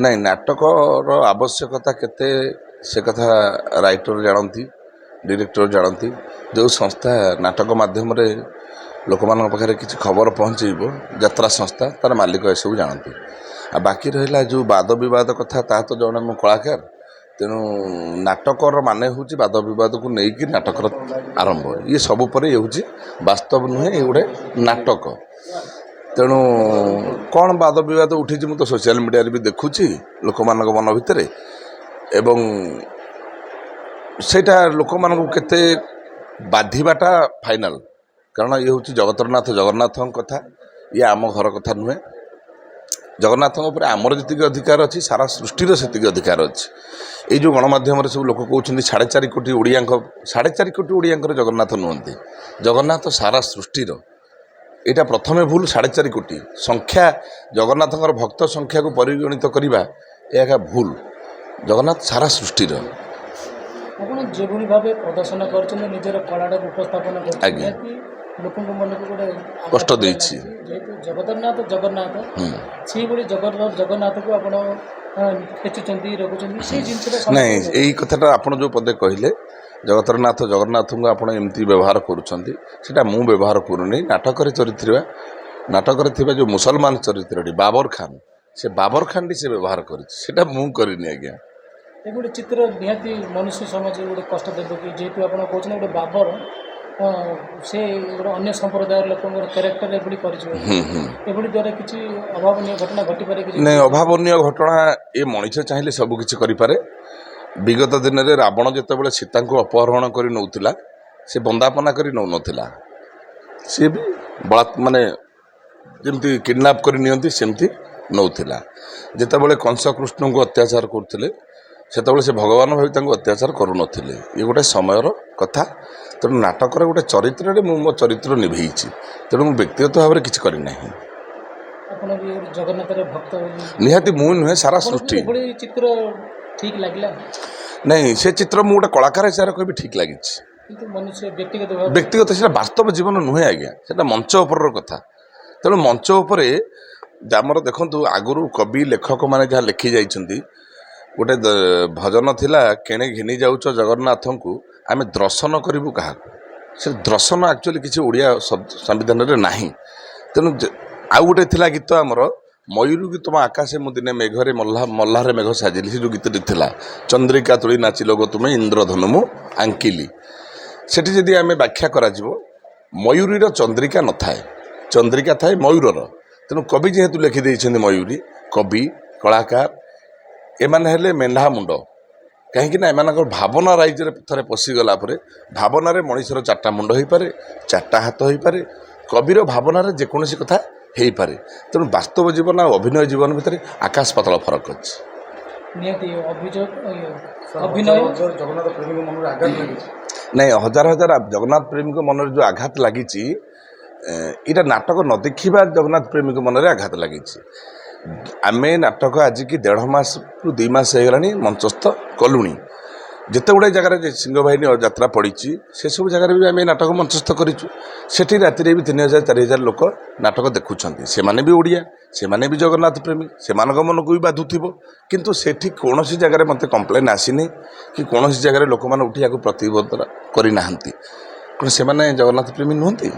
ନାଇଁ ନାଟକର ଆବଶ୍ୟକତା କେତେ ସେ କଥା ରାଇଟର ଜାଣନ୍ତି, ଡିରେକ୍ଟର ଜାଣନ୍ତି। ଯେଉଁ ସଂସ୍ଥା ନାଟକ ମାଧ୍ୟମରେ ଲୋକମାନଙ୍କ ପାଖରେ କିଛି ଖବର ପହଞ୍ଚେଇବ, ଯାତ୍ରା ସଂସ୍ଥା, ତାର ମାଲିକ ଏସବୁ ଜାଣନ୍ତି। ଆଉ ବାକି ରହିଲା ଯେଉଁ ବାଦ ବିବାଦ କଥା, ତାହା ତ ଜଣେ ମୁଁ କଳାକାର, ତେଣୁ ନାଟକର ମାନେ ହେଉଛି ବାଦ ବିବାଦକୁ ନେଇକି ନାଟକର ଆରମ୍ଭ। ଇଏ ସବୁ ପରେ ଇଏ ହେଉଛି ବାସ୍ତବ ନୁହେଁ, ଏ ଗୋଟେ ନାଟକ। ତେଣୁ କ'ଣ ବାଦ ବିବାଦ ଉଠିଛି ମୁଁ ତ ସୋସିଆଲ ମିଡ଼ିଆରେ ବି ଦେଖୁଛି ଲୋକମାନଙ୍କ ମନ ଭିତରେ, ଏବଂ ସେଇଟା ଲୋକମାନଙ୍କୁ କେତେ ବାଧିବାଟା ଫାଇନାଲ। କାରଣ ଇଏ ହେଉଛି ଜଗନ୍ନାଥଙ୍କ କଥା, ଇଏ ଆମ ଘର କଥା ନୁହେଁ। ଜଗନ୍ନାଥଙ୍କ ଉପରେ ଆମର ଯେତିକି ଅଧିକାର ଅଛି, ସାରା ସୃଷ୍ଟିର ସେତିକି ଅଧିକାର ଅଛି। ଏଇ ଯେଉଁ ଗଣମାଧ୍ୟମରେ ସବୁ ଲୋକ କହୁଛନ୍ତି 4.5 କୋଟି ଓଡ଼ିଆଙ୍କ, 4.5 କୋଟି ଓଡ଼ିଆଙ୍କର ଜଗନ୍ନାଥ ନୁହନ୍ତି, ଜଗନ୍ନାଥ ସାରା ସୃଷ୍ଟିର। ଏଇଟା ପ୍ରଥମେ ଭୁଲ। 4.5 କୋଟି ସଂଖ୍ୟା, ଜଗନ୍ନାଥଙ୍କର ଭକ୍ତ ସଂଖ୍ୟାକୁ ପରିଗଣିତ କରିବା ଏହା ଭୁଲ। ଜଗନ୍ନାଥ ସାରା ସୃଷ୍ଟିର। ଆପଣ ଯେଭଳି ଭାବେ ପ୍ରଦର୍ଶନ କରୁଛନ୍ତି, ନିଜର କଳାଟାକୁ ଉପସ୍ଥାପନ କରୁଛନ୍ତି, ଲୋକଙ୍କ ମନକୁ ଗୋଟେ କଷ୍ଟ ଦେଇଛି। ଯେହେତୁ ଜଗନ୍ନାଥ ସେଇଭଳି ଜଗନ୍ନାଥକୁ ଆପଣ ଖେଚୁଛନ୍ତି, ରଖୁଛନ୍ତି, ସେଇ ଜିନିଷଟା ନାଇଁ, ଏଇ କଥାଟା ଆପଣ ଯେଉଁ ପଦେ କହିଲେ ଜଗନ୍ନାଥଙ୍କୁ ଆପଣ ଏମିତି ବ୍ୟବହାର କରୁଛନ୍ତି, ସେଇଟା ମୁଁ ବ୍ୟବହାର କରୁନି। ନାଟକରେ ଥିବା ଯେଉଁ ମୁସଲମାନ ଚରିତ୍ରଟି ବାବର ଖାନ୍, ସେ ବାବର ଖାନ୍ଟି ସେ ବ୍ୟବହାର କରିଛି, ସେଇଟା ମୁଁ କରିନି ଆଜ୍ଞା। ଏ ଗୋଟେ ଚିତ୍ର ନିହାତି ମନୁଷ୍ୟ ସମାଜରେ ଗୋଟେ କଷ୍ଟ ଦେବ କି, ଯେହେତୁ ଆପଣ କହୁଛନ୍ତି ଗୋଟେ ବାବର ସେ ଗୋଟେ ଅନ୍ୟ ସମ୍ପ୍ରଦାୟର ଲୋକଙ୍କର କ୍ୟାରେକ୍ଟର ଏଭଳି କରିଯିବ, ଏଭଳି ଦ୍ୱାରା କିଛି ଅଭାବନୀୟ ଘଟଣା ଘଟିପାରେ କି? ନାଇଁ, ଅଭାବନୀୟ ଘଟଣା ଏ ମଣିଷ ଚାହିଁଲେ ସବୁ କିଛି କରିପାରେ। ବିଗତ ଦିନରେ ରାବଣ ଯେତେବେଳେ ସୀତାଙ୍କୁ ଅପହରଣ କରି ନେଉଥିଲା, ସେ ବନ୍ଦାପନା କରି ନେଉନଥିଲା, ସିଏ ବି ମାନେ ଯେମିତି କିଡ଼ନାପ୍ କରି ନିଅନ୍ତି ସେମିତି ନେଉଥିଲା। ଯେତେବେଳେ କଂସ କୃଷ୍ଣଙ୍କୁ ଅତ୍ୟାଚାର କରୁଥିଲେ, ସେତେବେଳେ ସେ ଭଗବାନ ଭାବି ତାଙ୍କୁ ଅତ୍ୟାଚାର କରୁନଥିଲେ। ଇଏ ଗୋଟେ ସମୟର କଥା। ତେଣୁ ନାଟକରେ ଗୋଟେ ଚରିତ୍ରରେ ମୁଁ ମୋ ଚରିତ୍ର ନିଭେଇଛି, ତେଣୁ ମୁଁ ବ୍ୟକ୍ତିଗତ ଭାବରେ କିଛି କରିନାହିଁ। ଆପଣ ବି ଜଗନ୍ନାଥର ଭକ୍ତ, ନିହାତି ମୁଁ ନୁହେଁ, ସାରା ସୃଷ୍ଟି। ଏଭଳି ଚିତ୍ର ଠିକ ଲାଗିଲା? ନାଇଁ, ସେ ଚିତ୍ର ମୁଁ ଗୋଟେ କଳାକାର ହିସାବରେ କହିବି ଠିକ୍ ଲାଗିଛି। କିନ୍ତୁ ମନୁଷ୍ୟ ବ୍ୟକ୍ତିଗତ ସେଟା ବାସ୍ତବ ଜୀବନ ନୁହେଁ ଆଜ୍ଞା, ସେଟା ମଞ୍ଚ ଉପରର କଥା। ତେଣୁ ମଞ୍ଚ ଉପରେ ଆମର ଦେଖନ୍ତୁ, ଆଗରୁ କବି ଲେଖକମାନେ ଯାହା ଲେଖି ଯାଇଛନ୍ତି, ଗୋଟେ ଭଜନ ଥିଲା, କେଣେ ଘେନି ଯାଉଛ ଜଗନ୍ନାଥଙ୍କୁ, ଆମେ ଦର୍ଶନ କରିବୁ କାହାକୁ। ସେ ଦର୍ଶନ ଆକ୍ଚୁଆଲି କିଛି ଓଡ଼ିଆ ସମ୍ବିଧାନରେ ନାହିଁ। ତେଣୁ ଆଉ ଗୋଟେ ଥିଲା ଗୀତ ଆମର, ମୟୂରୁ କି ତୁମ ଆକାଶେ ମୁଁ ଦିନେ ମେଘରେ ମଲ୍ଲାରେ ମେଘ ସାଜିଲି, ସେ ଯେଉଁ ଗୀତଟି ଥିଲା, ଚନ୍ଦ୍ରିକା ତୁଳି ନାଚିଲ ଗୋ ତୁମେ ଇନ୍ଦ୍ରଧନୁ ମୁଁ ଆଙ୍କିଲି। ସେଠି ଯଦି ଆମେ ବ୍ୟାଖ୍ୟା କରାଯିବ, ମୟୂରୀର ଚନ୍ଦ୍ରିକା ନଥାଏ, ଚନ୍ଦ୍ରିକା ଥାଏ ମୟୂରର। ତେଣୁ କବି ଯେହେତୁ ଲେଖିଦେଇଛନ୍ତି ମୟୂରୀ, କବି କଳାକାର ଏମାନେ ହେଲେ ମେଣ୍ଢା ମୁଣ୍ଡ। କାହିଁକିନା ଏମାନଙ୍କର ଭାବନା ରାଇଜରେ ଥରେ ପଶିଗଲା ପରେ, ଭାବନାରେ ମଣିଷର 4ଟା ମୁଣ୍ଡ ହୋଇପାରେ, 4ଟା ହାତ ହୋଇପାରେ। କବିର ଭାବନାରେ ଯେକୌଣସି କଥା ହେଇପାରେ। ତେଣୁ ବାସ୍ତବ ଜୀବନ ଆଉ ଅଭିନୟ ଜୀବନ ଭିତରେ ଆକାଶ ପାତାଳ ଫରକ ଅଛି। ନିହାତି ଜଗନ୍ନାଥ ପ୍ରେମୀଙ୍କ ମନରେ ଆଘାତ ଲାଗିଛି। ନାଇଁ, ହଜାର ହଜାର ଜଗନ୍ନାଥ ପ୍ରେମୀଙ୍କ ମନରେ ଯେଉଁ ଆଘାତ ଲାଗିଛି, ଏଇଟା ନାଟକ ନ ଦେଖିବା ଜଗନ୍ନାଥ ପ୍ରେମୀଙ୍କ ମନରେ ଆଘାତ ଲାଗିଛି। ଆମେ ନାଟକ ଆଜିକି 1.5 ମାସରୁ 2 ମାସ ହେଇଗଲାଣି ମଞ୍ଚସ୍ଥ କଲୁଣି। ଯେତେ ଗୁଡ଼ାଏ ଜାଗାରେ ସିଂହବାହିନୀ ଯାତ୍ରା ପଡ଼ିଛି, ସେସବୁ ଜାଗାରେ ବି ଆମେ ନାଟକ ମଞ୍ଚସ୍ଥ କରିଛୁ। ସେଠି ରାତିରେ ବି 3000 4000 ଲୋକ ନାଟକ ଦେଖୁଛନ୍ତି। ସେମାନେ ବି ଓଡ଼ିଆ, ସେମାନେ ବି ଜଗନ୍ନାଥ ପ୍ରେମୀ, ସେମାନଙ୍କ ମନକୁ ବି ବାଧୁଥିବ। କିନ୍ତୁ ସେଠି କୌଣସି ଜାଗାରେ ମୋତେ କମ୍ପ୍ଲେନ୍ ଆସିନି, କି କୌଣସି ଜାଗାରେ ଲୋକମାନେ ଉଠି ଏହାକୁ ପ୍ରତିବାଦ କରିନାହାନ୍ତି। କ'ଣ ସେମାନେ ଜଗନ୍ନାଥ ପ୍ରେମୀ ନୁହନ୍ତି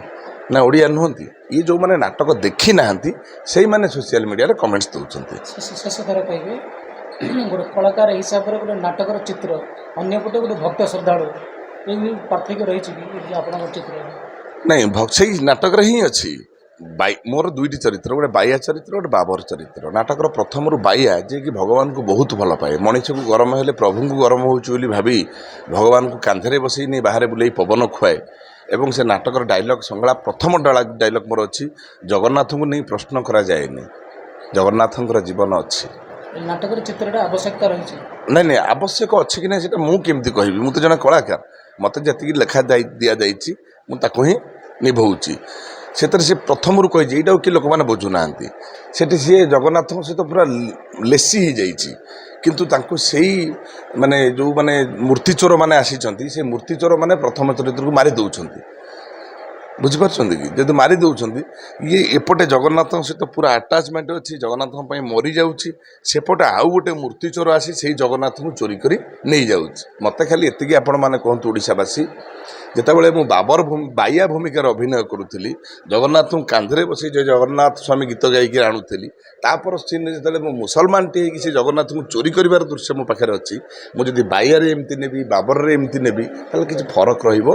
ନା ଓଡ଼ିଆ ନୁହନ୍ତି? ଇଏ ଯେଉଁମାନେ ନାଟକ ଦେଖି ନାହାନ୍ତି, ସେଇମାନେ ସୋସିଆଲ ମିଡ଼ିଆରେ କମେଣ୍ଟସ୍ ଦେଉଛନ୍ତି। ଶେଷ ଥର କହିବେ, ଗୋଟେ କଳାକାର ହିସାବରେ ଗୋଟେ ନାଟକର ଚିତ୍ର, ଅନ୍ୟପଟେ ଗୋଟେ ଭକ୍ତ ଶ୍ରଦ୍ଧାଳୁ, ଏଇ ପାର୍ଥକ୍ୟ ରହିଛି କି ଆପଣଙ୍କ ଚିତ୍ରରେ? ନାଇଁ, ସେଇ ନାଟକରେ ହିଁ ଅଛି। ମୋର 2ଟି ଚରିତ୍ର, ଗୋଟେ ବାଇଆ ଚରିତ୍ର, ଗୋଟେ ବାବର ଚରିତ୍ର। ନାଟକର ପ୍ରଥମରୁ ବାଇଆ, ଯିଏକି ଭଗବାନଙ୍କୁ ବହୁତ ଭଲ ପାଏ, ମଣିଷକୁ ଗରମ ହେଲେ ପ୍ରଭୁଙ୍କୁ ଗରମ ହେଉଛି ବୋଲି ଭାବି ଭଗବାନଙ୍କୁ କାନ୍ଧରେ ବସେଇ ନେଇ ବାହାରେ ବୁଲେଇ ପବନ ଖୁଆଏ। ଏବଂ ସେ ନାଟକର ଡାଇଲଗ୍ ସଂଳାପ, ପ୍ରଥମ ଡାଇଲଗ୍ ମୋର ଅଛି, ଜଗନ୍ନାଥଙ୍କୁ ନେଇ ପ୍ରଶ୍ନ କରାଯାଏନି, ଜଗନ୍ନାଥଙ୍କର ଜୀବନ ଅଛି। ନାଟକର ଚିତ୍ରଟା ଆବଶ୍ୟକତା ରହିଛି? ନାଇଁ, ଆବଶ୍ୟକ ଅଛି କି ନାହିଁ ସେଇଟା ମୁଁ କେମିତି କହିବି? ମୁଁ ତ ଜଣେ କଳାକାର, ମୋତେ ଯେତିକି ଲେଖା ଦିଆଯାଇଛି ମୁଁ ତାକୁ ହିଁ ନିଭଉଛି। ସେଥିରେ ସେ ପ୍ରଥମରୁ କହିଛି, ଏଇଟାକୁ କି ଲୋକମାନେ ବୁଝୁନାହାନ୍ତି। ସେଠି ସିଏ ଜଗନ୍ନାଥଙ୍କ ସହିତ ପୁରା ଲେସି ହେଇଯାଇଛି, କିନ୍ତୁ ତାଙ୍କୁ ସେଇ ଯେଉଁମାନେ ମୂର୍ତ୍ତିଚୋରମାନେ ଆସିଛନ୍ତି, ସେ ମୂର୍ତ୍ତିଚୋରମାନେ ପ୍ରଥମ ଚରିତ୍ରକୁ ମାରି ଦେଉଛନ୍ତି। ବୁଝିପାରୁଛନ୍ତି କି ଯଦି ମାରି ଦେଉଛନ୍ତି ଇଏ ଏପଟେ ଜଗନ୍ନାଥଙ୍କ ସହିତ ପୁରା ଆଟାଚମେଣ୍ଟ ଅଛି ଜଗନ୍ନାଥଙ୍କ ପାଇଁ ମରିଯାଉଛି ସେପଟେ ଆଉ ଗୋଟେ ମୂର୍ତ୍ତି ଚୋର ଆସି ସେଇ ଜଗନ୍ନାଥଙ୍କୁ ଚୋରି କରି ନେଇଯାଉଛି ମୋତେ ଖାଲି ଏତିକି ଆପଣମାନେ କୁହନ୍ତୁ ଓଡ଼ିଶାବାସୀ ଯେତେବେଳେ ମୁଁ ବାଇଆ ଭୂମିକାରେ ଅଭିନୟ କରୁଥିଲି ଜଗନ୍ନାଥଙ୍କୁ କାନ୍ଧରେ ବସି ଯେ ଜଗନ୍ନାଥ ସ୍ୱାମୀ ଗୀତ ଗାଇକି ଆଣୁଥିଲି ତାପର ସିନ୍ରେ ଯେତେବେଳେ ମୁଁ ମୁସଲମାନଟି ହେଇକି ସେ ଜଗନ୍ନାଥଙ୍କୁ ଚୋରି କରିବାର ଦୃଶ୍ୟ ମୋ ପାଖରେ ଅଛି ମୁଁ ଯଦି ବାଇଆରେ ଏମିତି ନେବି ବାବରରେ ଏମିତି ନେବି ତାହେଲେ କିଛି ଫରକ ରହିବ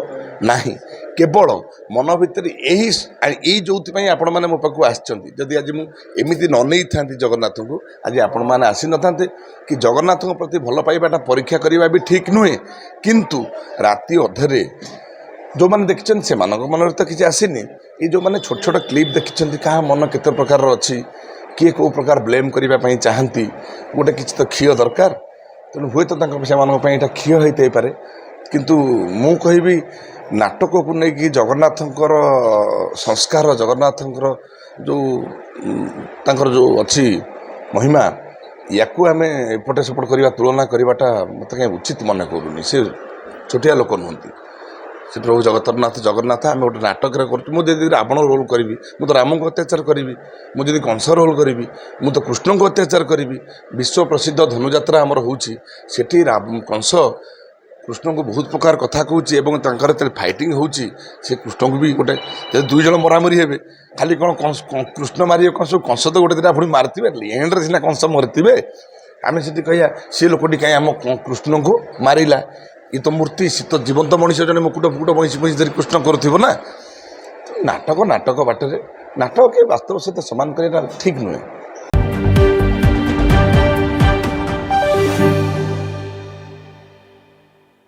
ନାହିଁ କେବଳ ମନ ଭିତରେ ଏଇ ଯୋଉଥିପାଇଁ ଆପଣମାନେ ମୋ ପାଖକୁ ଆସିଛନ୍ତି ଯଦି ଆଜି ମୁଁ ଏମିତି ନ ନେଇଥାନ୍ତି ଜଗନ୍ନାଥଙ୍କୁ ଆଜି ଆପଣମାନେ ଆସିନଥାନ୍ତେ କି ଜଗନ୍ନାଥଙ୍କ ପ୍ରତି ଭଲ ପାଇବାଟା ପରୀକ୍ଷା କରିବା ବି ଠିକ୍ ନୁହେଁ କିନ୍ତୁ ରାତି ଅଧରେ ଯେଉଁମାନେ ଦେଖିଛନ୍ତି ସେମାନଙ୍କ ମନରେ ତ କିଛି ଆସିନି ଏଇ ଯେଉଁମାନେ ଛୋଟ ଛୋଟ କ୍ଲିପ୍ ଦେଖିଛନ୍ତି କାହା ମନ କେତେ ପ୍ରକାରର ଅଛି କିଏ କେଉଁ ପ୍ରକାର ବ୍ଲେମ୍ କରିବା ପାଇଁ ଚାହାନ୍ତି ଗୋଟେ କିଛି ତ କ୍ଷୟ ଦରକାର ତେଣୁ ହୁଏତ ସେମାନଙ୍କ ପାଇଁ ଏଇଟା କ୍ଷୟ ହୋଇଥାଇପାରେ କିନ୍ତୁ ମୁଁ କହିବି ନାଟକକୁ ନେଇକି ଜଗନ୍ନାଥଙ୍କର ସଂସ୍କାର ଜଗନ୍ନାଥଙ୍କର ଯେଉଁ ତାଙ୍କର ଯେଉଁ ଅଛି ମହିମା ୟାକୁ ଆମେ ଏପଟେ ସେପଟ କରିବା ତୁଳନା କରିବାଟା ମୋତେ କାହିଁ ଉଚିତ ମନେ କରୁନି ସେ ଛୋଟିଆ ଲୋକ ନୁହନ୍ତି ସେ ପ୍ରଭୁ ଜଗନ୍ନାଥ ଆମେ ଗୋଟେ ନାଟକରେ କରୁଛୁ ମୁଁ ଯଦି ରାବଣ ରୋଲ୍ କରିବି ମୁଁ ତ ରାମଙ୍କୁ ଅତ୍ୟାଚାର କରିବି ମୁଁ ଯଦି କଂସ ରୋଲ୍ କରିବି ମୁଁ ତ କୃଷ୍ଣଙ୍କୁ ଅତ୍ୟାଚାର କରିବି ବିଶ୍ୱ ପ୍ରସିଦ୍ଧ ଧନୁଯାତ୍ରା ଆମର ହେଉଛି ସେଠି କଂସ କୃଷ୍ଣଙ୍କୁ ବହୁତ ପ୍ରକାର କଥା କହୁଛି ଏବଂ ତାଙ୍କର ଯେତେବେଳେ ଫାଇଟିଂ ହେଉଛି ସେ କୃଷ୍ଣଙ୍କୁ ବି ଗୋଟେ ଯଦି ଦୁଇ ଜଣ ମରାମରି ହେବେ ଖାଲି କ'ଣ କୃଷ୍ଣ ମାରିବେ କଂସ ତ ଗୋଟେ ଦିଟା ପୁଣି ମାରିଥିବେ ଏଣ୍ଡରେ ସିନା କଂସ ମରିଥିବେ ଆମେ ସେଠି କହିବା ସେ ଲୋକଟି କାହିଁ ଆମ କୃଷ୍ଣଙ୍କୁ ମାରିଲା ଏ ତ ମୂର୍ତ୍ତି ସେ ତ ଜୀବନ୍ତ ମଣିଷ ଜଣେ ମୁକୁଟ ବଇଁଶୀ ଧରି କୃଷ୍ଣ କରୁଥିବ ନା ନାଟକ ବାଟରେ ନାଟକ ବାସ୍ତବ ସହିତ ସମାନ କରିବା ଠିକ୍ ନୁହେଁ।